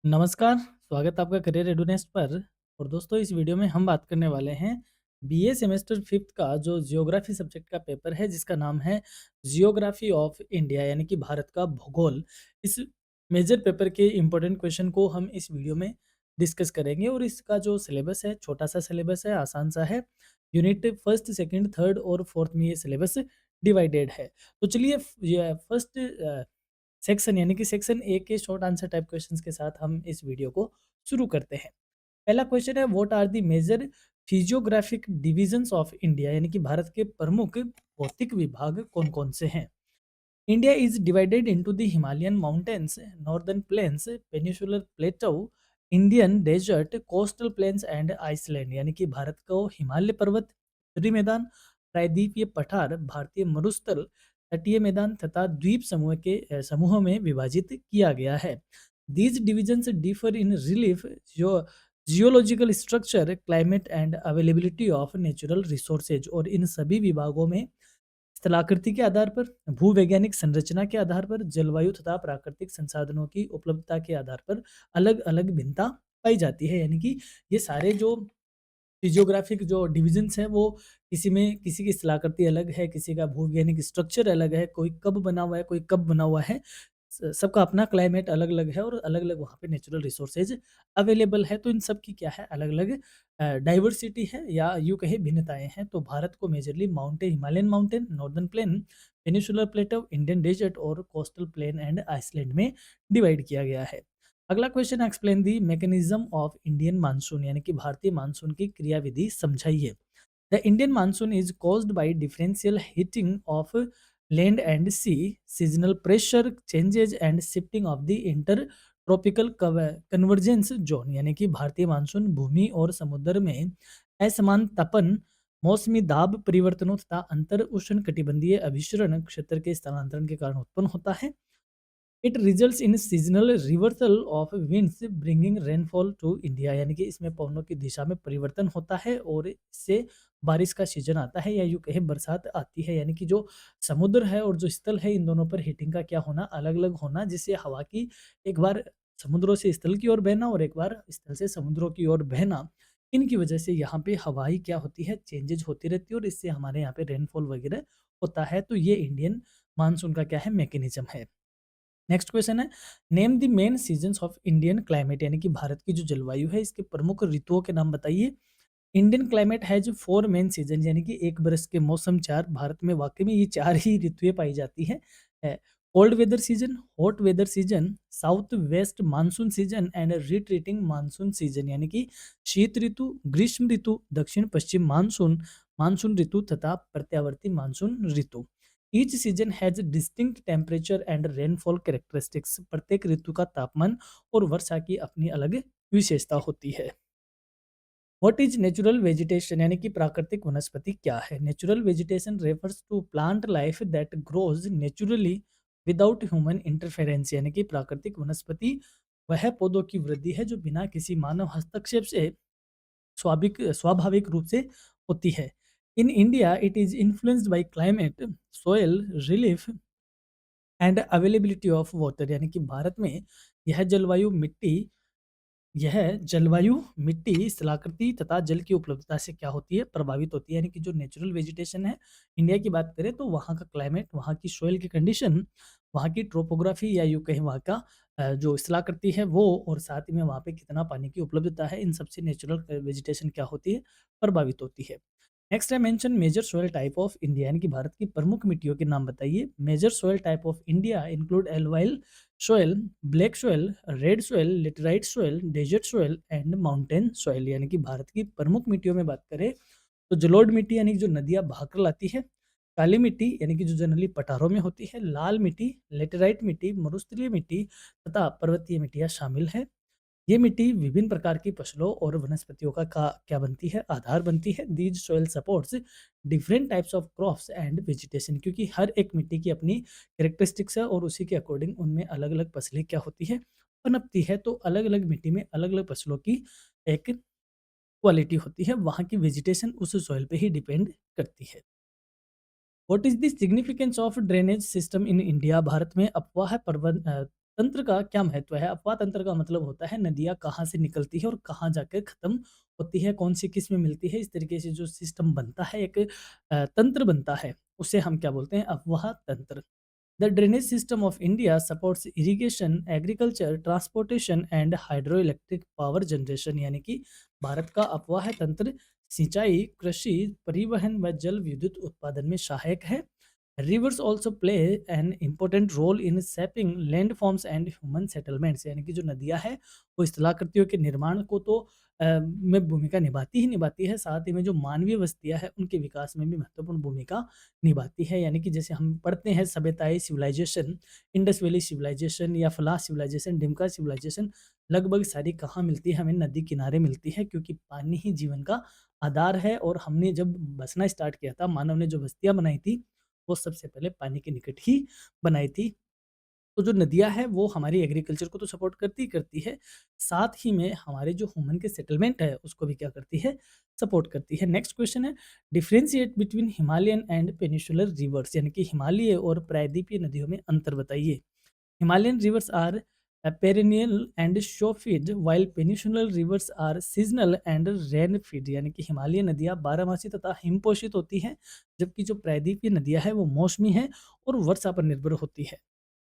नमस्कार, स्वागत है आपका करियर एडुनेस्ट पर। और दोस्तों इस वीडियो में हम बात करने वाले हैं बीए सेमेस्टर 5th का जो जियोग्राफी सब्जेक्ट का पेपर है जिसका नाम है जियोग्राफी ऑफ इंडिया यानी कि भारत का भूगोल। इस मेजर पेपर के इम्पोर्टेंट क्वेश्चन को हम इस वीडियो में डिस्कस करेंगे और इसका जो सिलेबस है छोटा सा सिलेबस है, आसान सा है। यूनिट फर्स्ट, सेकंड, थर्ड और फोर्थ में ये सिलेबस डिवाइडेड है। तो चलिए फर्स्ट सेक्शन यानी कि सेक्शन ए के शॉर्ट आंसर टाइप क्वेश्चंस के साथ हम इस वीडियो को शुरू करते हैं। पहला क्वेश्चन है, what are the major physiographic divisions of India यानी कि भारत के प्रमुख भौतिक विभाग कौन कौन से हैं। India is divided into the Himalayan mountains, northern plains, peninsular plateau, Indian desert, coastal plains and island यानी कि भारत को हिमालय पर्वत, उत्तरी मैदान, प्रायद्वीपीय पठार, भारतीय मरुस्थल, तटीय मैदान तथा द्वीप समूह के समूहों में विभाजित किया गया है। These divisions differ in relief, जो geological structure, climate and availability of natural resources. और इन सभी विभागों में स्थलाकृति के आधार पर, भूवैज्ञानिक संरचना के आधार पर, जलवायु तथा प्राकृतिक संसाधनों की उपलब्धता के आधार पर अलग अलग भिन्नता पाई जाती है। यानी कि ये सारे जो फिजियोग्राफिक जो डिविजन्स हैं वो किसी में किसी की स्थलाकृति अलग है, किसी का भूवैज्ञानिक स्ट्रक्चर अलग है, कोई कब बना हुआ है, कोई कब बना हुआ है। सबका अपना क्लाइमेट अलग अलग है और अलग अलग वहाँ पे नेचुरल रिसोर्सेज अवेलेबल है। तो इन सब की क्या है, अलग अलग डाइवर्सिटी है या यूँ कहे भिन्नताएं हैं। तो भारत को majorly mountain, Himalayan mountain, northern plain, peninsular plateau, Indian desert और कोस्टल प्लेन एंड आइसलैंड में डिवाइड किया गया है। अगला क्वेश्चन, explain the mechanism of Indian monsoon यानी कि भारतीय मानसून की क्रियाविधि समझाइए। The Indian monsoon is caused by differential heating of land and sea, seasonal pressure changes and shifting of the inter tropical convergence zone यानी कि भारतीय मानसून भूमि और समुद्र में असमान तपन, मौसमी दाब परिवर्तनों तथा अंतर उष्ण कटिबंधीय अभिसरण क्षेत्र के स्थानांतरण के कारण उत्पन्न होता है। It results in seasonal reversal of winds bringing rainfall to India यानी कि इसमें पवनों की दिशा में परिवर्तन होता है और इससे बारिश का सीजन आता है या यूँ कहे बरसात आती है। यानी कि जो समुद्र है और जो स्थल है इन दोनों पर हीटिंग का क्या होना, अलग अलग होना, जिससे हवा की एक बार समुद्रों से स्थल की ओर बहना और एक बार स्थल से समुद्रों की ओर बहना, इनकी वजह से यहाँ पे हवाई क्या होती है, चेंजेज होती रहती है और इससे हमारे यहाँ पे रेनफॉल वगैरह होता है। तो ये इंडियन मानसून का क्या है, मैकेनिज्म है। नेक्स्ट क्वेश्चन है, name the main seasons of Indian climate यानी कि भारत की जो जलवायु है इसके प्रमुख ऋतुओं के नाम बताइए। इंडियन क्लाइमेट है जो 4 मेन सीजन यानी कि एक बरस के मौसम 4, भारत में वाकई में ये 4 ही ऋतुएं पाई जाती हैं। Cold weather season, hot weather season, south west monsoon season and retreating monsoon season यानी कि शीत ऋतु, ग्रीष्म ऋतु, दक्षिण पश्चिम मानसून, मानसून ऋतु तथा प्रत्यावर्ती monsoon Ritu. Each season has distinct temperature and rainfall characteristics. प्रत्येक ऋतु का तापमान और वर्षा की अपनी अलग विशेषता होती है। व्हाट इज नेचुरल वेजिटेशन यानी कि प्राकृतिक वनस्पति क्या है। Natural vegetation refers to plant life that grows naturally without human interference यानी कि प्राकृतिक वनस्पति वह पौधों की वृद्धि है जो बिना किसी मानव हस्तक्षेप से स्वाभाविक स्वाभाविक रूप से होती है। In India it is influenced by climate, soil relief and availability of water यानी कि भारत में यह जलवायु मिट्टी यह जलवायु, मिट्टी, स्थलाकृति तथा जल की उपलब्धता से क्या होती है, प्रभावित होती है। यानी कि जो नेचुरल वेजिटेशन है इंडिया की बात करें तो वहाँ का क्लाइमेट, वहाँ की सोइल की कंडीशन, वहाँ की ट्रोपोग्राफी या यूँ कहें वहाँ का जो स्थलाकृति है वो, और साथ ही में वहाँ पे कितना पानी की उपलब्धता है, इन सबसे नेचुरल वेजिटेशन क्या होती है, प्रभावित होती है। नेक्स्ट है, mention major soil type of India यानी कि भारत की प्रमुख मिट्टियों के नाम बताइए। Major soil type of India include alluvial soil, black soil, red soil, laterite soil, desert soil and mountain soil. यानी कि भारत की प्रमुख मिट्टियों में बात करें तो जलोढ़ मिट्टी यानी कि जो नदियाँ बहाकर लाती है, काली मिट्टी यानी कि जो जनरली पठारों में होती है, लाल मिट्टी, लेटेराइट मिट्टी, मरुस्थलीय मिट्टी तथा पर्वतीय मिट्टियाँ शामिल है। ये मिट्टी विभिन्न प्रकार की फसलों और वनस्पतियों का क्या बनती है, आधार बनती है। These soil supports different types of crops and vegetation, क्योंकि हर एक मिट्टी की अपनी कैरेक्टरिस्टिक्स है और उसी के अकॉर्डिंग उनमें अलग अलग फसलें क्या होती है, पनपती है। तो अलग अलग मिट्टी में अलग अलग फसलों की एक क्वालिटी होती है, वहाँ की वेजिटेशन उस सॉइल पे ही डिपेंड करती है। What is the significance of drainage system in India. Bharat में अपवाह तंत्र का क्या महत्व है? अपवाह तंत्र का मतलब होता है नदियाँ कहाँ से निकलती है और कहाँ जाकर खत्म होती है, कौन-सी किस में मिलती है, इस तरीके से जो सिस्टम बनता है, एक तंत्र बनता है, उसे हम क्या बोलते हैं? अपवाह तंत्र। The drainage system of India supports irrigation, agriculture, transportation and hydroelectric power generation, यानी कि भारत का अपवाह तंत्र सिंचाई, कृषि, परिवहन व जल विद्युत उत्पादन में सहायक है। Rivers also play an important role in shaping landforms and human settlements, यानी कि जो नदियाँ हैं वो स्थलाकृतियों के निर्माण को तो में भूमिका निभाती ही निभाती है, साथ ही में जो मानवीय बस्तियाँ हैं उनके विकास में भी महत्वपूर्ण भूमिका निभाती है। यानी कि जैसे हम पढ़ते हैं सभ्यताएँ सिविलाइजेशन, इंडस वैली सिविलाइजेशन या फलाह सिविलाइजेशन, डिमका सिविलाइजेशन, लगभग सारी कहाँ मिलती है? हमें नदी किनारे मिलती है, क्योंकि पानी ही जीवन का आधार है और हमने जब बसना स्टार्ट किया था, मानव ने जो बस्तियाँ बनाई थी वो सबसे पहले पानी के निकट ही बनाई थी। तो जो नदियाँ हैं वो हमारी एग्रीकल्चर को तो सपोर्ट करती ही करती है, साथ ही में हमारे जो ह्यूमन के सेटलमेंट है उसको भी क्या करती है? सपोर्ट करती है। नेक्स्ट क्वेश्चन है, differentiate between Himalayan and peninsular rivers, यानी कि हिमालय और प्रायद्वीपीय नदियों में अंतर बताइए। Himalayan rivers are perennial and show-fed, while peninsular rivers are seasonal and rain-fed, यानी कि हिमालय नदियाँ बारहमासी तथा हिमपोषित होती हैं, जबकि जो प्रायद्वीपीय नदियाँ हैं वो मौसमी हैं और वर्षा पर निर्भर होती है।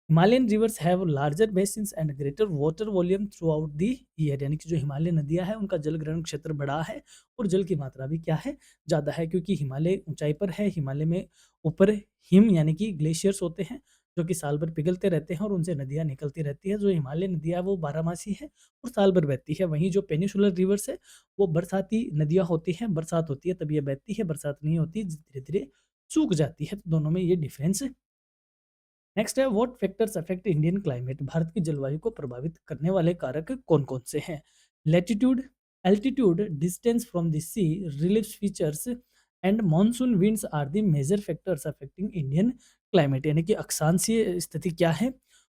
Himalayan reverse have larger basins and greater water volume through out the year, यानी कि जो हिमालय नदियाँ हैं उनका जल ग्रहण क्षेत्र बड़ा है और जल की मात्रा भी क्या है? ज़्यादा है, क्योंकि हिमालय ऊंचाई पर है। हिमालय में ऊपर हिम यानी कि ग्लेशियर्स होते हैं जो कि साल भर पिघलते रहते हैं और उनसे नदियाँ निकलती रहती है। जो हिमालय नदियाँ है वो बारहमासी है और साल भर बहती है। वहीं जो पेनिसुलर रिवर्स है वो बरसाती नदियाँ होती हैं, बरसात होती है तब ये बहती है, बरसात नहीं होती धीरे धीरे सूख जाती है। तो दोनों में ये डिफरेंस। नेक्स्ट है, what factors affect Indian climate, Bharat की जलवायु को प्रभावित करने वाले कारक कौन कौन से हैं? Latitude, altitude, distance from the sea, relief features and monsoon winds are the major factors affecting Indian climate, यानी कि अक्षांशीय स्थिति क्या है,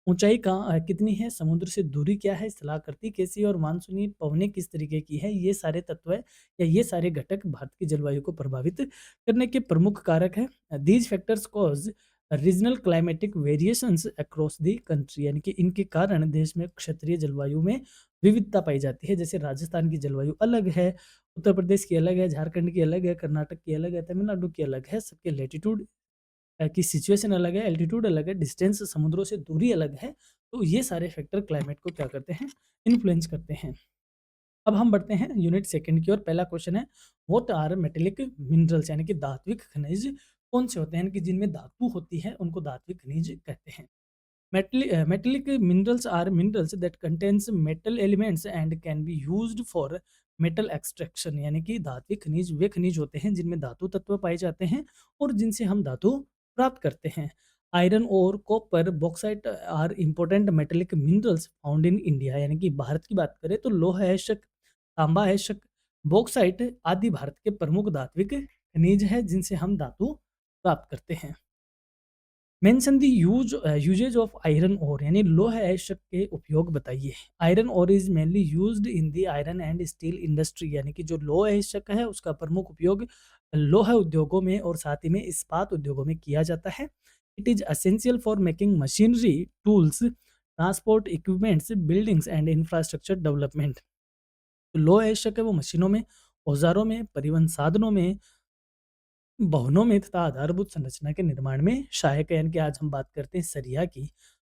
ऊंचाई कितनी है, समुद्र से दूरी क्या है, स्थलाकृति कैसी है और मानसूनी पवनें किस तरीके की है, ये सारे तत्व है या ये सारे घटक भारत की जलवायु को प्रभावित करने के प्रमुख कारक है। These factors cause regional climatic variations across the country, यानी कि इनके कारण देश में क्षेत्रीय जलवायु में विविधता पाई जाती है। जैसे राजस्थान की जलवायु अलग है, उत्तर प्रदेश की अलग है, झारखंड की अलग है, कर्नाटक की अलग है, तमिलनाडु की अलग है। सबके लैटिट्यूड की सिचुएशन अलग है, एल्टीट्यूड अलग है, डिस्टेंस समुद्रों से दूरी अलग है। तो ये सारे फैक्टर क्लाइमेट को क्या करते हैं? इन्फ्लुएंस करते हैं। अब हम बढ़ते हैं यूनिट सेकंड की ओर। पहला क्वेश्चन है, व्हाट आर मेटेलिक मिनरल्स, यानी कि धात्विक खनिज कौन से होते हैं? यानी कि जिनमें धातु होती है उनको धात्विक खनिज कहते हैं। Metallic minerals are minerals that contains metal elements and can be used for metal extraction, यानी कि धात्विक खनिज वे खनिज होते हैं जिनमें धातु तत्व पाए जाते हैं और जिनसे हम धातु प्राप्त करते हैं। आयरन और copper bauxite are important metallic minerals found in India, यानी कि भारत की बात करें तो लोहा ऐशक, तांबा ऐशक, बॉक्साइट आदि भारत के प्रमुख धात्विक खनिज है जिनसे हम धातु प्राप्त करते हैं। Mention the uses of iron ore, यानी लोह अयस्क के उपयोग बताइए। Iron ore is mainly used in the iron and steel industry, यानी कि जो लोह अयस्क है उसका प्रमुख उपयोग लोह उद्योगों में और साथ ही में इस्पात उद्योगों में किया जाता है। It is essential for making machinery, tools, transport equipments, buildings and infrastructure development. लोह अयस्क है वो मशीनों में, औजारों में, परिवहन साधनों में, भवनों में तथा आधारभूत संरचना के निर्माण में सहायक है। यानी कि आज हम बात करते हैं सरिया की,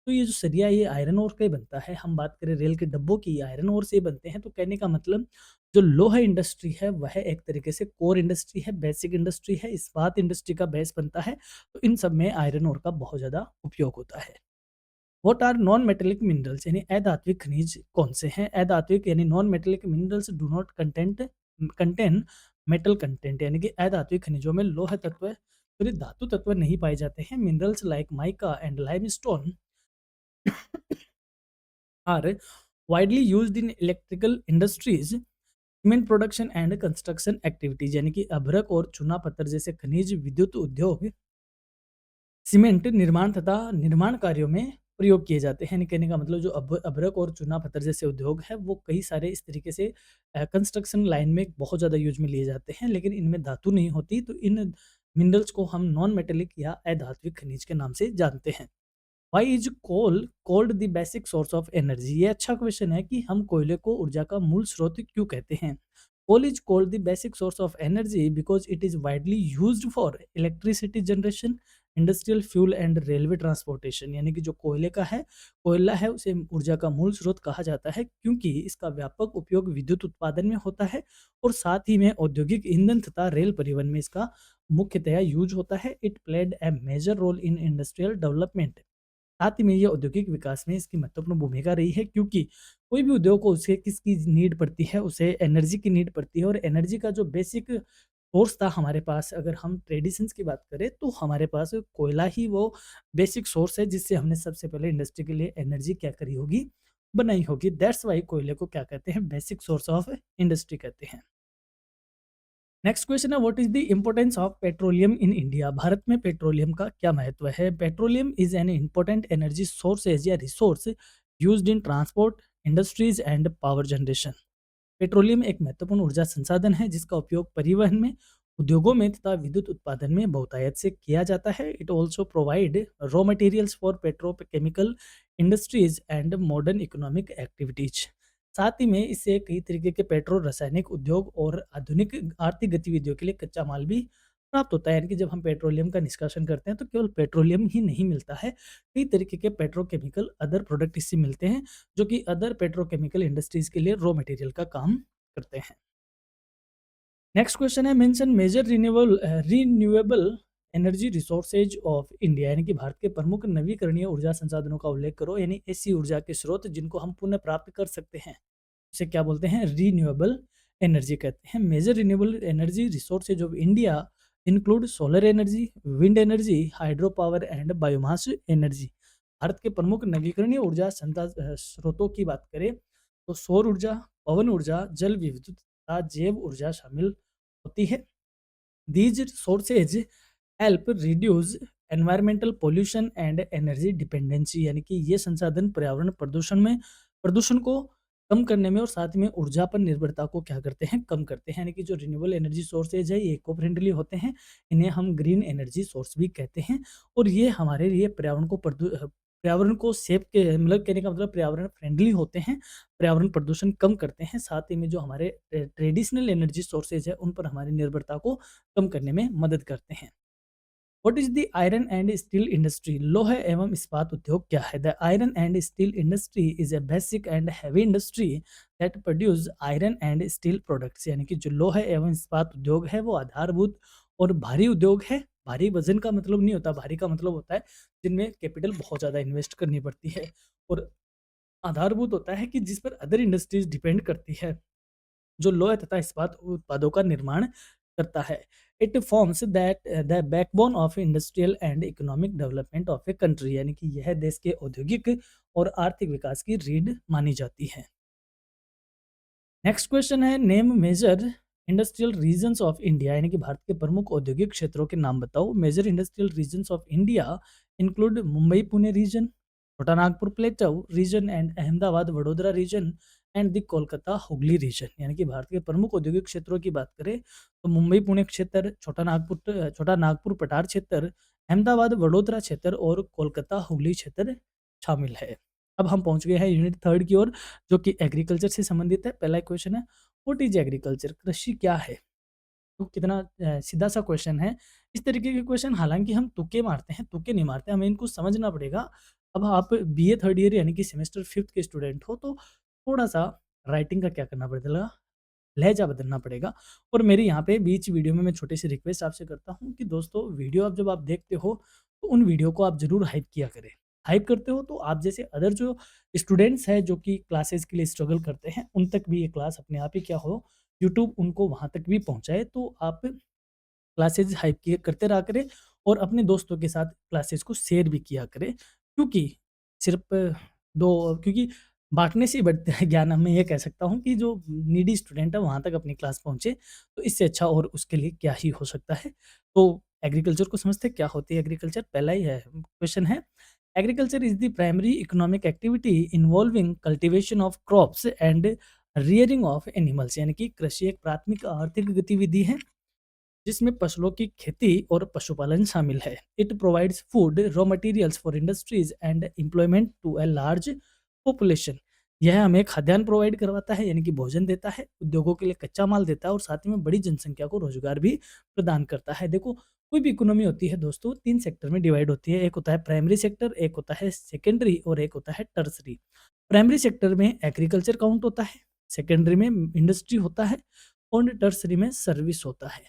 तो ये जो सरिया ये आयरन ओर का ही बनता है। हम बात करें रेल के डब्बों की, आयरन ओर से ही बनते हैं। तो कहने का मतलब जो लोहा इंडस्ट्री है वह एक तरीके से कोर इंडस्ट्री है, बेसिक इंडस्ट्री है, इस्पात इंडस्ट्री का बेस बनता है। तो इन सब में आयरन ओर का बहुत ज़्यादा उपयोग होता है। What are non metallic minerals, यानी अधात्विक खनिज कौन से हैं? अधात्विक यानी non metallic minerals do not contain metal content, यानी कि अधात्विक खनिजों में लोह तत्व सॉरी धातु तत्व नहीं पाए जाते हैं। Minerals like mica and limestone are widely used in electrical industries, cement production and construction activities, यानी कि अभ्रक और चूना पत्थर जैसे खनिज विद्युत उद्योग, सीमेंट निर्माण तथा निर्माण कार्यों में प्रयोग किए जाते हैं। यानी कहने का मतलब जो अभ्रक और चूना पत्थर जैसे उद्योग है वो कई सारे इस तरीके से कंस्ट्रक्शन लाइन में बहुत ज़्यादा यूज में लिए जाते हैं, लेकिन इनमें धातु नहीं होती। तो इन मिनरल्स को हम नॉन मेटेलिक या अधात्विक खनिज के नाम से जानते हैं। Why is coal called the basic source of energy? ये अच्छा क्वेश्चन है कि हम कोयले को ऊर्जा का मूल स्रोत क्यों कहते हैं। Coal is called the basic source of energy because it is widely used for electricity generation, industrial fuel and railway transportation. यानी कि जो कोयले का है, कोयला है, उसे ऊर्जा का मूल स्रोत कहा जाता है क्योंकि इसका व्यापक उपयोग विद्युत उत्पादन में होता है और साथ ही में औद्योगिक ईंधन तथा रेल परिवहन में इसका मुख्यतया यूज होता है। It played a major role in industrial development. साथ ही में ये औद्योगिक विकास में इसकी महत्वपूर्ण भूमिका रही है क्योंकि कोई भी उद्योग को उसे किसकी नीड पड़ती है, उसे एनर्जी की नीड पड़ती है और एनर्जी का जो बेसिक सोर्स था हमारे पास, अगर हम ट्रेडिशंस की बात करें तो हमारे पास कोयला ही वो बेसिक सोर्स है जिससे हमने सबसे पहले इंडस्ट्री के लिए एनर्जी क्या करी होगी, बनाई होगी। दैट्स वाई कोयले को क्या कहते हैं, बेसिक सोर्स ऑफ इंडस्ट्री कहते हैं। नेक्स्ट क्वेश्चन है, what is the importance of petroleum in India? Bharat में पेट्रोलियम का क्या महत्व है? Petroleum is an important energy sources या resource used in transport, industries and power generation. Petroleum एक महत्वपूर्ण ऊर्जा संसाधन है जिसका उपयोग परिवहन में, उद्योगों में तथा विद्युत उत्पादन में बहुतायत से किया जाता है। It also provide raw materials for petrochemical industries and modern economic activities. साथ ही में इससे कई तरीके के पेट्रो रासायनिक उद्योग और आधुनिक आर्थिक गतिविधियों के लिए कच्चा माल भी प्राप्त होता है। यानी कि जब हम पेट्रोलियम का निष्कासन करते हैं तो केवल पेट्रोलियम ही नहीं मिलता है, कई तरीके के पेट्रोकेमिकल अदर प्रोडक्ट इससे मिलते हैं जो कि अदर पेट्रोकेमिकल इंडस्ट्रीज के लिए रॉ मटेरियल का काम करते हैं। नेक्स्ट क्वेश्चन है, mention major renewable energy resources of India. यानी कि भारत के प्रमुख नवीकरणीय ऊर्जा संसाधनों का उल्लेख करो, यानी ऐसी ऊर्जा के स्रोत जिनको हम पुनः प्राप्त कर सकते हैं, इसे क्या बोलते हैं, रीन्यूएबल एनर्जी कहते हैं। Major renewable energy resources of India include solar energy, wind energy, hydro power and biomass energy. भारत के प्रमुख नवीकरणीय ऊर्जा स्रोतों की बात करें तो सौर ऊर्जा, पवन ऊर्जा, जल विद्युत तथा जैव ऊर्जा शामिल होती है। These sources help reduce environmental pollution and energy dependency. यानी कि ये संसाधन पर्यावरण प्रदूषण को कम करने में और साथ में ऊर्जा पर निर्भरता को क्या करते हैं, कम करते हैं। यानी कि जो रिन्यूएबल एनर्जी सोर्सेज है ये इको फ्रेंडली होते हैं, इन्हें हम ग्रीन एनर्जी सोर्स भी कहते हैं और ये हमारे लिए पर्यावरण को सेव के मतलब कहने का मतलब पर्यावरण फ्रेंडली होते हैं, पर्यावरण प्रदूषण कम करते हैं। साथ ही में जो हमारे ट्रेडिशनल एनर्जी सोर्सेज है उन पर हमारी निर्भरता को कम करने में मदद करते हैं। What is the iron and steel industry? लोहा एवं इस्पात उद्योग क्या है? The iron and steel industry is a basic and heavy industry that produce iron and steel products. यानी कि जो लोहा एवं इस्पात उद्योग है वो आधारभूत और भारी उद्योग है। भारी वजन का मतलब नहीं होता, भारी का मतलब होता है जिनमें कैपिटल बहुत ज़्यादा इन्वेस्ट करनी पड़ती है, और आधारभूत होता है कि जिस पर अदर इंडस्ट्रीज डिपेंड करती है, जो लोह तथा इस्पात उत्पादों का निर्माण करता है। It forms that the backbone of industrial and economic development of a country. यानी कि यह देश के औद्योगिक और आर्थिक विकास की रीढ़ मानी जाती है। नेक्स्ट क्वेश्चन है, name major industrial regions of India. यानी कि भारत के प्रमुख औद्योगिक क्षेत्रों के नाम बताओ। Major industrial regions of India include Mumbai Pune region, Chota Nagpur plateau region and Ahmedabad Vadodara region and the Kolkata Hooghly region. यानी कि भारत के प्रमुख औद्योगिक क्षेत्रों की बात करें तो मुंबई पुणे क्षेत्र, छोटा नागपुर पठार क्षेत्र, अहमदाबाद वडोदरा क्षेत्र और कोलकाता हुगली क्षेत्र शामिल है। अब हम पहुंच गए हैं यूनिट थर्ड की ओर, जो कि एग्रीकल्चर से संबंधित है। पहला क्वेश्चन है, व्हाट इज एग्रीकल्चर? कृषि क्या है? तो कितना सीधा सा क्वेश्चन है। इस तरीके के क्वेश्चन हालांकि हम तुक्के मारते हैं, तुक्के नहीं मारते, हमें इनको समझना पड़ेगा। अब आप बीए थर्ड ईयर यानी कि सेमेस्टर फिफ्थ के स्टूडेंट हो तो थोड़ा सा राइटिंग का क्या करना पड़ेगा, लहजा बदलना पड़ेगा। और मेरे यहाँ पे बीच वीडियो में मैं छोटी सी रिक्वेस्ट आपसे करता हूँ कि दोस्तों वीडियो अब जब आप देखते हो तो उन वीडियो को आप ज़रूर हाइप किया करें। हाइप करते हो तो आप जैसे अदर जो स्टूडेंट्स हैं जो कि क्लासेस के लिए स्ट्रगल करते हैं उन तक भी ये क्लास अपने आप ही क्या हो, यूट्यूब उनको वहाँ तक भी पहुँचाए। तो आप क्लासेस हाइप किए करते रहा करें और अपने दोस्तों के साथ क्लासेस को शेयर भी किया करें, क्योंकि सिर्फ क्योंकि बांटने से ही बढ़ता है ज्ञान। मैं ये कह सकता हूँ कि जो नीडी स्टूडेंट है वहाँ तक अपनी क्लास पहुँचे तो इससे अच्छा और उसके लिए क्या ही हो सकता है। तो एग्रीकल्चर को समझते हैं, क्या होती है एग्रीकल्चर? पहला ही है क्वेश्चन है, agriculture is the primary economic activity involving cultivation of crops and rearing of animals. यानी कि कृषि एक प्राथमिक आर्थिक गतिविधि है जिसमें फसलों की खेती और पशुपालन शामिल है। It provides food, raw materials for industries and employment to a large population. यह हमें खाद्यान्न प्रोवाइड करवाता है, यानी कि भोजन देता है, उद्योगों के लिए कच्चा माल देता है और साथ ही में बड़ी जनसंख्या को रोजगार भी प्रदान करता है। देखो, कोई भी इकोनॉमी होती है दोस्तों, 3 सेक्टर में डिवाइड होती है। एक होता है प्राइमरी सेक्टर, एक होता है सेकेंडरी और एक होता है टर्सरी। प्राइमरी सेक्टर में एग्रीकल्चर काउंट होता है, सेकेंडरी में इंडस्ट्री होता है और टर्सरी में सर्विस होता है।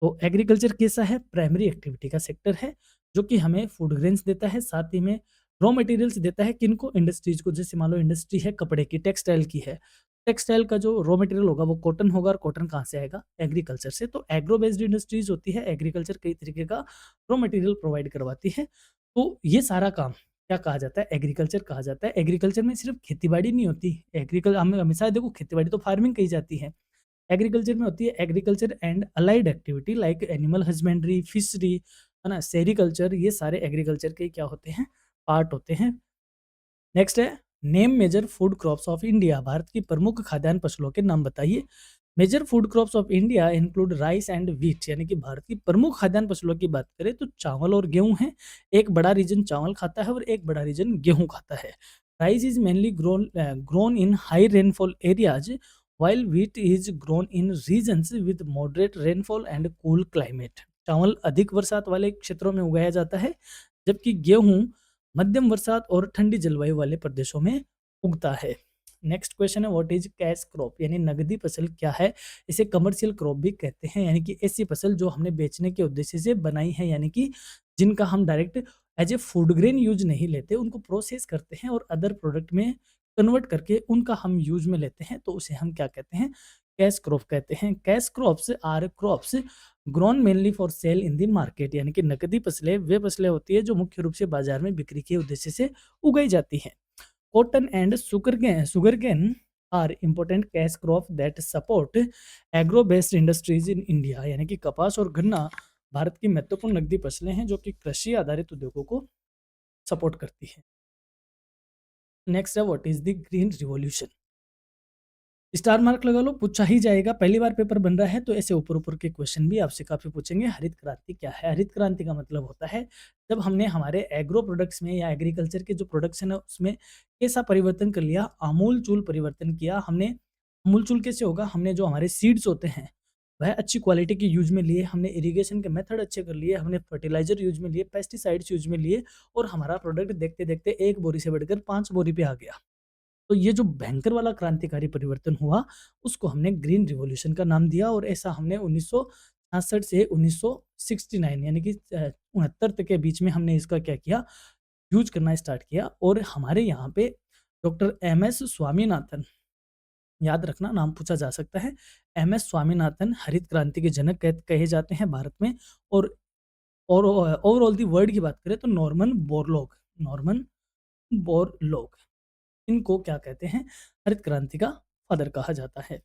तो एग्रीकल्चर कैसा है? प्राइमरी एक्टिविटी का सेक्टर है, जो कि हमें फूड ग्रेन्स देता है, साथ ही में रॉ मटेरियल्स देता है। किनको? इंडस्ट्रीज को। जैसे मान लो इंडस्ट्री है कपड़े की, टेक्सटाइल की है, टेक्सटाइल का जो रॉ मटेरियल होगा वो कॉटन होगा, और कॉटन कहाँ से आएगा? एग्रीकल्चर से। तो एग्रो बेस्ड इंडस्ट्रीज होती है, एग्रीकल्चर कई तरीके का रॉ मटेरियल प्रोवाइड करवाती है। तो ये सारा काम क्या कहा जाता है? एग्रीकल्चर कहा जाता है। एग्रीकल्चर में सिर्फ खेती बाड़ी नहीं होती, एग्रीकल्चर हमें हमेशा देखो खेती बाड़ी तो फार्मिंग कही जाती है। एग्रीकल्चर में होती है agriculture and allied activity like animal husbandry, fishery, है ना, सेरिकल्चर। ये सारे एग्रीकल्चर के क्या होते हैं? पार्ट होते हैं। नेक्स्ट है, name major food crops of India. भारत की प्रमुख खाद्यान्न फसलों के नाम बताइए। Major food crops of India include rice and wheat. यानी कि भारत की प्रमुख खाद्यान्न फसलों की बात करें तो चावल और गेहूं है। एक बड़ा रीजन चावल खाता है और एक बड़ा रीजन गेहूं खाता है। Rice is mainly grown in high rainfall areas, while wheat is grown in regions with moderate rainfall and cool climate। चावल अधिक बरसात वाले क्षेत्रों में उगाया जाता है, जबकि गेहूं मध्यम बरसात और ठंडी जलवायु वाले प्रदेशों में उगता है। नेक्स्ट क्वेश्चन है, व्हाट इज कैश क्रॉप? यानी नगदी फसल क्या है? इसे कमर्शियल क्रॉप भी कहते हैं, यानी कि ऐसी फसल जो हमने बेचने के उद्देश्य से बनाई है, यानी कि जिनका हम direct as a food grain use नहीं लेते, उनको प्रोसेस करते हैं और अदर प्रोडक्ट में कन्वर्ट करके उनका हम यूज में लेते हैं, तो उसे हम क्या कहते हैं? कैश क्रॉप कहते हैं। Cash crops are crops grown mainly for sale in the market. यानी कि नकदी फसलें वे फसलें होती है जो मुख्य रूप से बाजार में बिक्री के उद्देश्य से उगाई जाती हैं। Cotton and sugarcane are important cash crop that support agro based industries in India. यानी कि कपास और गन्ना भारत की महत्वपूर्ण नकदी फसलें हैं जो कि कृषि आधारित उद्योगों को सपोर्ट करती है। नेक्स्ट है, what is the green revolution? Star mark लगा लो, पूछा ही जाएगा। पहली बार पेपर बन रहा है तो ऐसे ऊपर ऊपर के क्वेश्चन भी आपसे काफी पूछेंगे। हरित क्रांति क्या है? हरित क्रांति का मतलब होता है जब हमने हमारे एग्रो प्रोडक्ट्स में या एग्रीकल्चर के जो प्रोडक्शन है उसमें कैसा परिवर्तन कर लिया, आमूल चूल परिवर्तन किया हमने। आमूल चूल कैसे होगा? हमने जो हमारे सीड्स होते हैं वह अच्छी क्वालिटी के यूज में लिए, हमने इरिगेशन के मेथड अच्छे कर लिए, हमने फर्टिलाइजर यूज में लिए, पेस्टिसाइड्स यूज में लिए, और हमारा प्रोडक्ट देखते देखते 1 बोरी से बढ़कर 5 बोरी पे आ गया। तो ये जो भयंकर वाला क्रांतिकारी परिवर्तन हुआ, उसको हमने ग्रीन रिवॉल्यूशन का नाम दिया। और ऐसा हमने 1966 से 1969 यानी कि 69 तक के बीच में हमने इसका क्या किया? यूज करना स्टार्ट किया। और हमारे यहाँ पे डॉक्टर एम एस स्वामीनाथन, याद रखना नाम पूछा जा सकता है, एम एस स्वामीनाथन हरित क्रांति के जनक कहे जाते हैं भारत में। और ओवरऑल दी वर्ल्ड की बात करें तो नॉर्मन बोरलॉग, इनको क्या कहते हैं? हरित क्रांति का फादर कहा जाता है।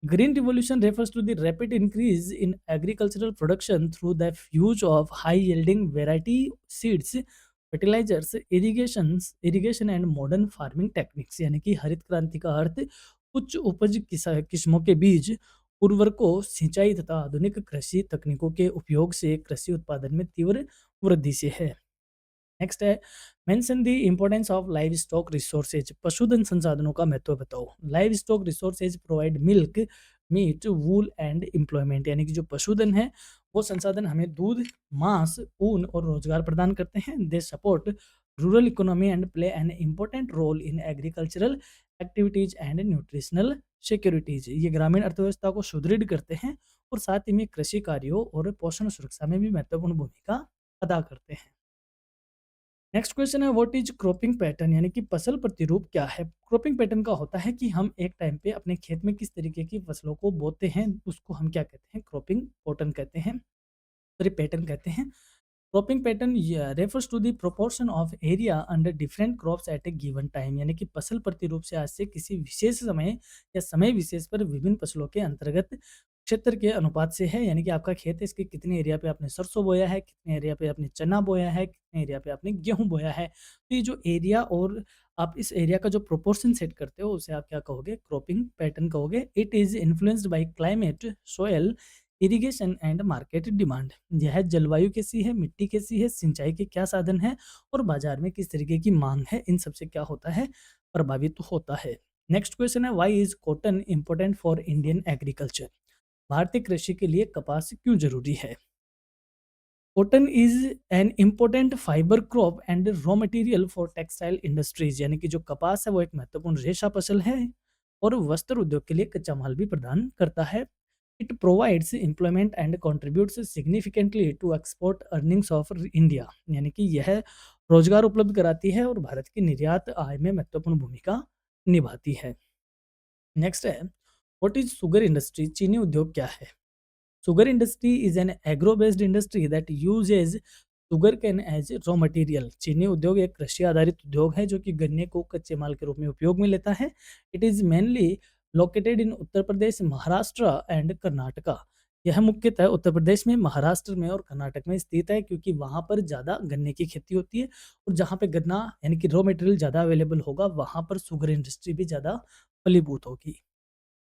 Green revolution refers to the rapid increase in agricultural production through the use of high yielding variety seeds, fertilizers, irrigation and modern farming techniques। यानी कि हरित क्रांति का अर्थ उच्च उपज किस्मों के बीज, उर्वरकों, सिंचाई तथा आधुनिक कृषि तकनीकों के उपयोग से कृषि उत्पादन में तीव्र वृद्धि से है। नेक्स्ट है, mention the importance of livestock resources. पशुधन संसाधनों का महत्व बताओ। Livestock resources provide milk, meat, wool and employment. यानी कि जो पशुधन है वो संसाधन हमें दूध, मांस, ऊन और रोजगार प्रदान करते हैं। They support rural economy and play an important role in agricultural activities and nutritional securities. ये ग्रामीण अर्थव्यवस्था को सुदृढ़ करते हैं और साथ ही में कृषि कार्यों और पोषण सुरक्षा में भी महत्वपूर्ण भूमिका अदा करते हैं। नेक्स्ट क्वेश्चन है, व्हाट इज क्रॉपिंग पैटर्न? यानी कि फसल प्रतिरूप क्या है? क्रॉपिंग पैटर्न का होता है कि हम एक टाइम पे अपने खेत में किस तरीके की फसलों को बोते हैं, उसको हम क्या कहते हैं? क्रॉपिंग पैटर्न कहते हैं, सॉरी पैटर्न कहते हैं। Cropping pattern refers to the proportion of area under different crops at a given time. यानी कि फसल प्रतिरूप से आज से किसी विशेष समय या समय विशेष पर विभिन्न फसलों के अंतर्गत क्षेत्र के अनुपात से है। यानी कि आपका खेत है, इसके कितने एरिया पे आपने सरसों बोया है, कितने एरिया पे आपने चना बोया है, कितने एरिया पे आपने गेहूं बोया है। तो ये जो एरिया और आप इस एरिया का जो प्रोपोर्शन सेट करते हो उसे आप क्या कहोगे? क्रॉपिंग पैटर्न कहोगे। It is influenced by climate, soil, irrigation and market demand, यह जलवायु कैसी है, मिट्टी कैसी है, सिंचाई के क्या साधन है और बाजार में किस तरीके की मांग है, इन सबसे क्या होता है, प्रभावित होता है। नेक्स्ट क्वेश्चन है, why is cotton important for Indian agriculture, भारतीय कृषि के लिए कपास क्यों जरूरी है। Cotton is an important fibre crop and raw material for textile industries, यानी कि जो कपास है वो एक महत्वपूर्ण रेशा फसल है और वस्त्र उद्योग के लिए कच्चा माल भी प्रदान करता है। It provides employment and contributes significantly to export earnings of India, यानी कि यह रोजगार उपलब्ध कराती है और भारत की निर्यात आय में महत्वपूर्ण भूमिका निभाती है। नेक्स्ट है, व्हाट इज शुगर इंडस्ट्री, चीनी उद्योग क्या है। Sugar industry is an agro-based industry that uses sugarcane as raw material. चीनी उद्योग एक कृषि आधारित उद्योग है जो कि गन्ने को कच्चे माल के रूप में उपयोग में लेता है। It is mainly located in Uttar Pradesh, Maharashtra and Karnataka. यह मुख्यतः उत्तर प्रदेश में, महाराष्ट्र में और कर्नाटक में स्थित है क्योंकि वहां पर ज़्यादा गन्ने की खेती होती है और जहाँ पे गन्ना यानी कि रॉ मटेरियल ज़्यादा अवेलेबल होगा वहां पर शुगर इंडस्ट्री भी ज़्यादा फलीभूत होगी।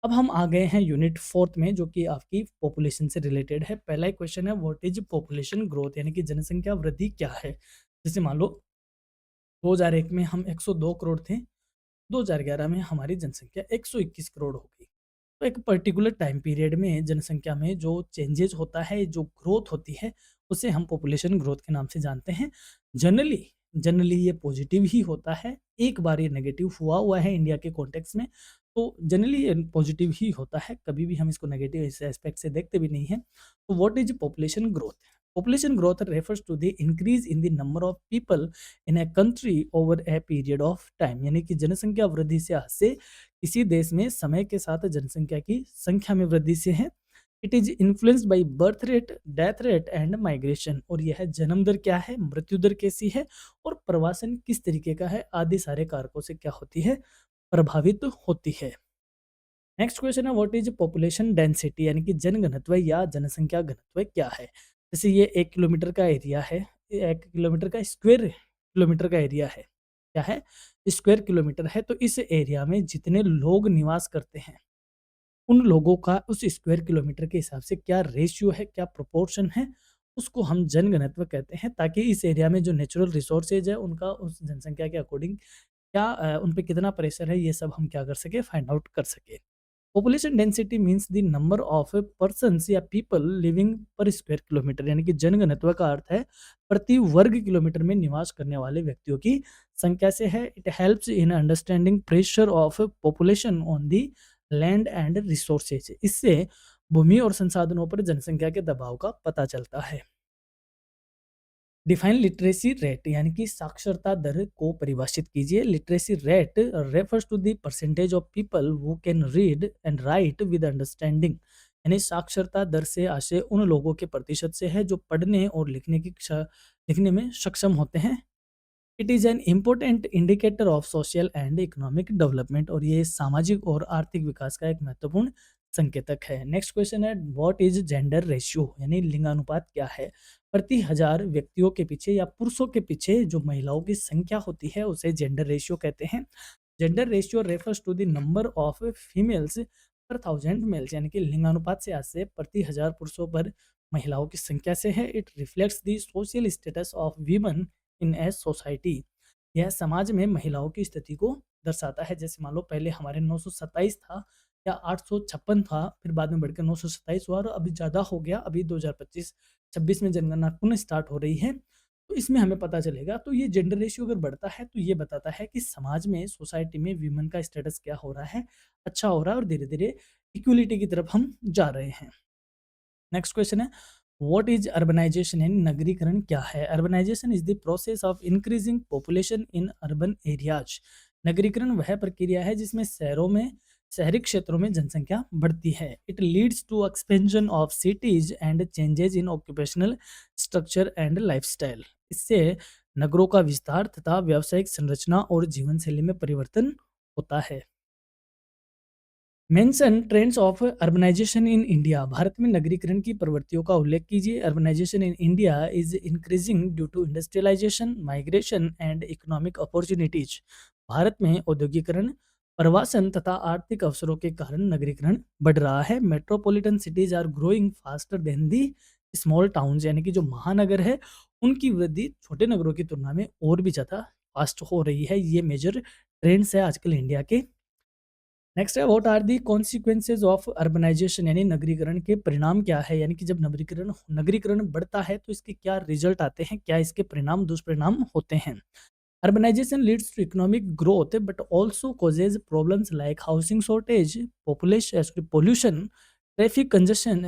अब हम आ गए हैं यूनिट 4th में जो कि आपकी पॉपुलेशन से रिलेटेड है। पहला ही क्वेश्चन है, व्हाट इज पॉपुलेशन ग्रोथ, यानी कि जनसंख्या वृद्धि क्या है। जैसे मान लो 2001 में हम 102 करोड़ थे, 2011 में हमारी जनसंख्या 121 करोड़ हो गई। तो एक पर्टिकुलर टाइम पीरियड में जनसंख्या में जो चेंजेज होता है, जो ग्रोथ होती है, उसे हम पॉपुलेशन ग्रोथ के नाम से जानते हैं। जनरली जनरली ये पॉजिटिव ही होता है, एक बार ये नेगेटिव हुआ है इंडिया के कॉन्टेक्स्ट में, तो जनरली ये पॉजिटिव ही होता है, कभी भी हम इसको नेगेटिव इस एस्पेक्ट से देखते भी नहीं हैं। तो what is population growth, population growth refers to the increase in the number of people in a country over a period of time, यानी कि जनसंख्या वृद्धि से किसी देश में समय के साथ जनसंख्या की संख्या में वृद्धि से है। It is influenced by birth rate, death rate and migration, और यह जन्म दर क्या है, मृत्यु दर कैसी है और प्रवासन किस तरीके का है, आदि सारे कारकों से क्या होती है, प्रभावित होती है। नेक्स्ट क्वेश्चन है, व्हाट इज पॉपुलेशन डेंसिटी, यानी कि जनघनत्व या जनसंख्या घनत्व क्या है। जैसे ये 1 किलोमीटर का एरिया है, 1 किलोमीटर का स्क्वायर किलोमीटर का एरिया है, क्या है, स्क्वायर किलोमीटर है। तो इस एरिया में जितने लोग निवास करते हैं उन लोगों का उस स्क्वायर किलोमीटर के हिसाब से क्या रेशियो है, क्या प्रोपोर्शन है, उसको हम जनघनत्व कहते हैं, ताकि इस एरिया में जो नेचुरल रिसोर्सेज है उनका उस जनसंख्या के अकॉर्डिंग क्या उन पे कितना प्रेशर है, ये सब हम क्या कर सके, फाइंड आउट कर सके। Population density means the number of persons या पीपल लिविंग पर स्क्वायर किलोमीटर, यानी कि जनघनत्व का अर्थ है प्रति वर्ग किलोमीटर में निवास करने वाले व्यक्तियों की संख्या से है। It helps in understanding pressure of population on the land and resources, इससे भूमि और संसाधनों पर जनसंख्या के दबाव का पता चलता है। डिफाइन लिटरेसी रेट, यानी कि साक्षरता दर को परिभाषित कीजिए। Literacy rate refers to the percentage of people who can read and write with understanding, यानी साक्षरता दर से आशय उन लोगों के प्रतिशत से है जो पढ़ने और लिखने में सक्षम होते हैं। It is an important indicator of social and economic development, और ये सामाजिक और आर्थिक विकास का एक महत्वपूर्ण संकेतक है। नेक्स्ट क्वेश्चन है, व्हाट इज जेंडर रेशियो, यानी लिंगानुपात क्या है। प्रति हजार व्यक्तियों के पीछे या पुरुषों के पीछे जो महिलाओं की संख्या होती है उसे जेंडर रेशियो कहते हैं। Gender ratio refers to the number of females per thousand males, यानी कि लिंगानुपात से आशय प्रति हजार पुरुषों पर महिलाओं की संख्या से है। It reflects the social status of women in a society, यह समाज में महिलाओं की स्थिति को दर्शाता है। जैसे मान लो पहले हमारे 927 था या 856 था, फिर बाद में बढ़कर 927 हुआ और अभी ज़्यादा हो गया, अभी 2025-26 में जनगणना पुनः स्टार्ट हो रही है। तो इसमें हमें पता चलेगा, तो ये जेंडर रेशियो अगर बढ़ता है तो ये बताता है कि समाज में, सोसाइटी में वीमेन का स्टेटस क्या हो रहा है, अच्छा हो रहा है और धीरे धीरे इक्वलिटी की तरफ हम जा रहे हैं। नेक्स्ट क्वेश्चन है, व्हाट इज अर्बनाइजेशन, यानी नगरीकरण क्या है। Urbanization is the process of increasing population in urban areas, नगरीकरण वह प्रक्रिया है जिसमें शहरी क्षेत्रों में जनसंख्या बढ़ती है। It leads to expansion of cities and changes in occupational structure and lifestyle, इससे नगरों का विस्तार तथा व्यावसायिक संरचना और जीवन शैली में परिवर्तन होता है। Mention trends of urbanization in India, Bharat में नगरीकरण की प्रवृत्तियों का उल्लेख कीजिए। Urbanization in India is increasing due to industrialization, migration and economic opportunities, Bharat में औद्योगिकरण, प्रवासन तथा आर्थिक अवसरों के कारण नगरीकरण बढ़ रहा है। Metropolitan cities are growing faster than the small towns, यानी कि जो महानगर है उनकी वृद्धि छोटे नगरों की तुलना में और भी ज़्यादा फास्ट हो रही है। ये मेजर ट्रेंड्स है आजकल इंडिया के। नेक्स्ट है, what are the consequences of urbanization, यानी नगरीकरण के परिणाम क्या है। यानी कि जब नगरीकरण नगरीकरण बढ़ता है तो इसके क्या रिजल्ट आते हैं, क्या इसके परिणाम दुष्परिणाम होते हैं। Urbanization leads to economic growth but also causes problems like housing shortage, pollution, traffic congestion,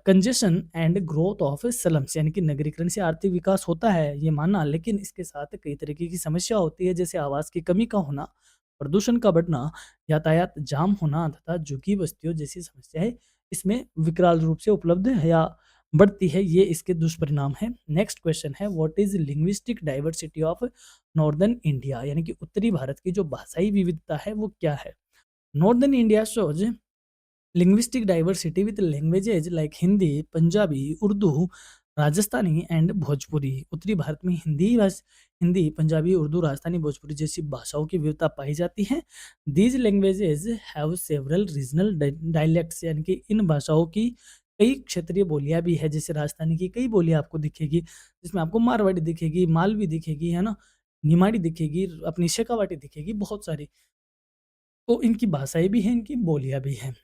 congestion and growth of slums। यानी कि नगरीकरण से आर्थिक विकास होता है ये माना, लेकिन इसके साथ कई तरीके की समस्या होती है, जैसे आवास की कमी का होना, प्रदूषण का बढ़ना, यातायात जाम होना तथा झुग्गी बस्तियों जैसी समस्याएं इसमें विकराल रूप से उपलब्ध है या बढ़ती है। ये इसके दुष्परिणाम है। नेक्स्ट क्वेश्चन है, what is linguistic diversity of northern India, यानी कि उत्तरी भारत की जो भाषाई विविधता है वो क्या है। Northern India shows linguistic diversity with languages like Hindi, Punjabi, Urdu, Rajasthani and Bhojpuri. उत्तरी भारत में हिंदी, पंजाबी, उर्दू, राजस्थानी, भोजपुरी जैसी भाषाओं की विविधता पाई जाती है। These languages have several regional dialects, यानी कि इन भाषाओं की कई क्षेत्रीय बोलियां भी है। जैसे राजस्थानी की कई बोलियां आपको दिखेगी, जिसमें आपको मारवाड़ी दिखेगी, मालवी दिखेगी, है ना, निमाड़ी दिखेगी, अपनी शेखावाटी दिखेगी, बहुत सारी। तो इनकी भाषाएं भी हैं, इनकी बोलियां भी हैं,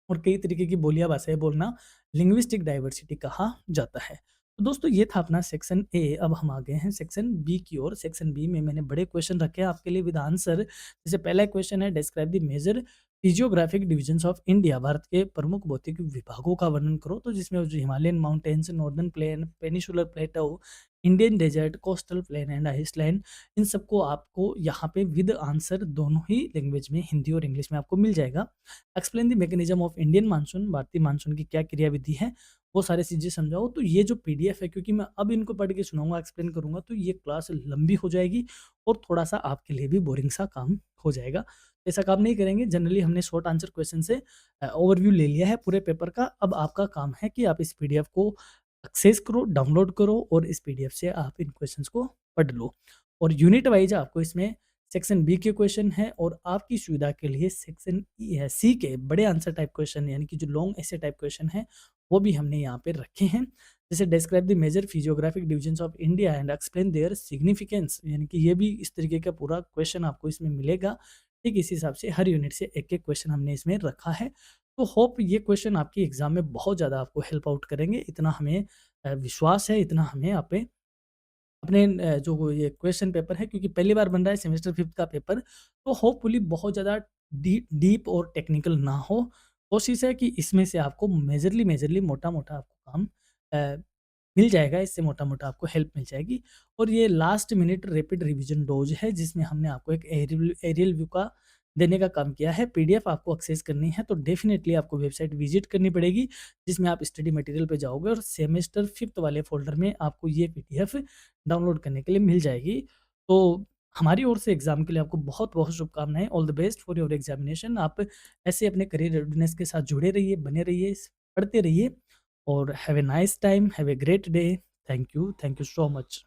और कई तरीके की बोलियां भाषाएं बोलना लिंग्विस्टिक डाइवर्सिटी कहा जाता है। तो दोस्तों ये था अपना सेक्शन ए। अब हम आ गए हैं सेक्शन बी की ओर। सेक्शन बी में मैंने बड़े क्वेश्चन रखे हैं आपके लिए विद आंसर। जैसे पहला क्वेश्चन है, describe the major physiographic divisions of India. Bharat के प्रमुख भौतिक विभागों का वर्णन करो। तो जिसमें जो Himalayan mountains, northern plain, peninsular plateau, Indian desert, coastal plain and island, इन सबको आपको यहाँ पे विद आंसर दोनों ही लैंग्वेज में, हिंदी और इंग्लिश में आपको मिल जाएगा। Explain the mechanism of Indian monsoon, भारतीय मानसून की क्या क्रियाविधि है, वो सारी चीज़ें समझाओ। तो ये जो पीडीएफ है, क्योंकि मैं अब इनको पढ़ के सुनाऊंगा, एक्सप्लेन करूंगा, तो ये क्लास लंबी हो जाएगी और थोड़ा सा आपके लिए भी बोरिंग सा काम हो जाएगा। ऐसा काम नहीं करेंगे। जनरली हमने शॉर्ट आंसर क्वेश्चन से ओवरव्यू ले लिया है पूरे पेपर का। अब आपका काम है कि आप इस पीडीएफ को एक्सेस करो, डाउनलोड करो और इस पीडीएफ से आप इन क्वेश्चंस को पढ़ लो। और यूनिट वाइज आपको इसमें सेक्शन बी के क्वेश्चन है, और आपकी सुविधा के लिए सेक्शन सी के बड़े आंसर टाइप क्वेश्चन, यानी कि जो लॉन्ग ऐसे टाइप क्वेश्चन है, वो भी हमने यहाँ पे रखे हैं। जैसे describe the major physiographic divisions of India and explain their significance, यानी कि ये भी इस तरीके का पूरा क्वेश्चन आपको इसमें मिलेगा। ठीक इसी हिसाब से हर यूनिट से एक एक क्वेश्चन हमने इसमें रखा है। तो होप ये क्वेश्चन आपकी एग्जाम में बहुत ज़्यादा आपको हेल्प आउट करेंगे, इतना हमें विश्वास है, इतना हमें अपने अपने जो ये क्वेश्चन पेपर है, क्योंकि पहली बार बन रहा है सेमेस्टर 5th का पेपर, तो होपफुली बहुत ज़्यादा डीप और टेक्निकल ना हो। कोशिश है कि इसमें से आपको मेजरली मोटा-मोटा आपको काम अ, मिल जाएगा, इससे मोटा-मोटा आपको हेल्प मिल जाएगी। और ये last minute rapid revision dose है, जिसमें हमने आपको एक एरियल व्यू का देने का काम किया है। पीडीएफ आपको एक्सेस करनी है तो डेफिनेटली आपको वेबसाइट विजिट करनी पड़ेगी, जिसमें आप स्टडी मटेरियल पे जाओगे और सेमेस्टर 5th वाले फ़ोल्डर में आपको ये पीडीएफ डाउनलोड करने के लिए मिल जाएगी। तो हमारी ओर से एग्ज़ाम के लिए आपको बहुत-बहुत शुभकामनाएँ। All the best for your examination. आप ऐसे अपने करियर रेडीनेस के साथ जुड़े रहिए, बने रहिए, पढ़ते रहिए, और have a nice time, have a great day. Thank you so much.